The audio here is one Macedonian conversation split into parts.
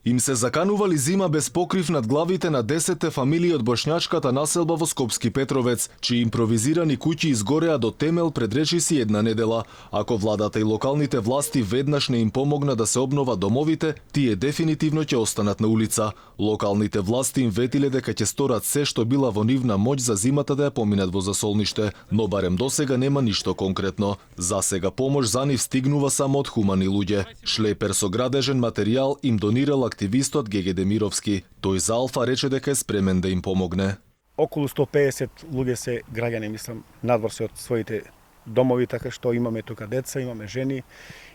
Им се заканували зима без покрив над главите на 10 фамилии од бошњачката населба во Скопски Петровец, чии импровизирани куќи изгореа до темел пред речиси една недела. Ако владата и локалните власти веднаш не им помогна да се обнова домовите, тие дефинитивно ќе останат на улица. Локалните власти им ветиле дека ќе сторат се што била во нивна моќ за зимата да ја поминат во засолниште, но барем досега нема ништо конкретно. За сега помош за нив стигнува само од хумани луѓе. Шлепер со градежен материјал им донирал активистот Геге Демировски. Тој за Алфа рече дека е спремен да им помогне. Околу 150 луѓе се граѓани, мислам, надвор се од своите домови, така што имаме тука деца, имаме жени,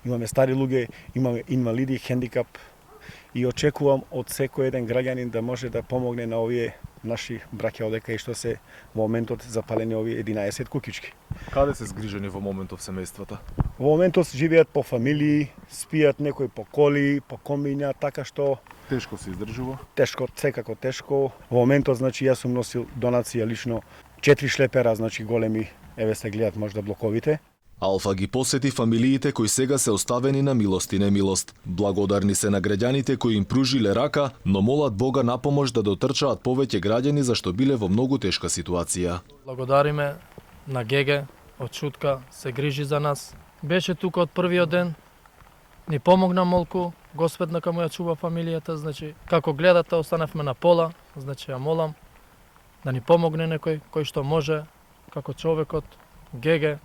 имаме стари луѓе, имаме инвалиди, хендикап и очекувам од секој еден граѓанин да може да помогне на овие наши браќа одека и што се во моментот запалени овие 11 куќички. Каде се згрижени во моментов семејствата? Во моментот живеат по фамилии, спијат некои по коли, по комбиња, така што Тешко се издржува? тешко, секако тешко. Во моментот, значи, јас сум носил донација лично 4 шлепера, значи големи, еве се гледат можда блоковите. Алфа ги посети фамилиите кои сега се оставени на милост и немилост. Благодарни се на граѓаните кои им пружиле рака, но молат Бога на помош да дотрчаат повеќе граѓани зашто биле во многу тешка ситуација. Благодариме на Геге од Шутка, се грижи за нас. Беше тука од првиот ден, ни помогна молку, Господ нека му ја чува фамилијата, значи како гледате останавме на пола, значи ја молам да ни помогне некој кој што може, како човекот Геге.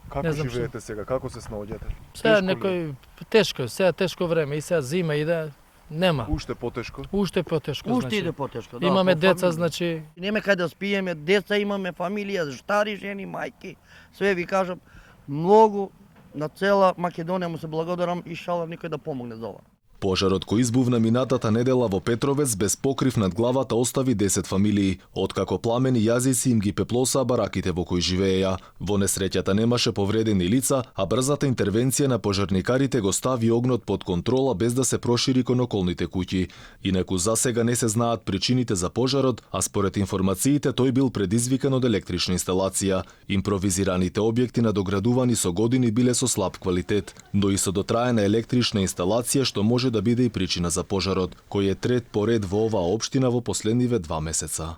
Како Не знам живеете сега? Како се снаоѓате? Сега некој тешко, сега тешко време и сега зима иде, нема. Уште потешко? Уште потешко, Уште значи. иде потешко, да. Имаме по деца, фамилија. значи Нема каде да спиеме, деца имаме, фамилија, стари жени, мајки, све ви кажам, многу на цела Македонија му се благодарам и шала никој да помогне за ова. Пожарот кој избувна минатата недела во Петровец без покрив над главата остави 10 фамилии, откако пламени јазици им ги пеплосаа бараките во кои живееја. Во несреќата немаше повредени лица, а брзата интервенција на пожарникарите го стави огнот под контрола без да се прошири кон околните куќи. Инаку засега не се знаат причините за пожарот, а според информациите тој бил предизвикан од електрична инсталација. Импровизираните објекти надоградувани со години биле со слаб квалитет, но и со дотраена електрична инсталација што може да биде и причина за пожарот, кој е трет по ред во оваа општина во последниве 2 месеца.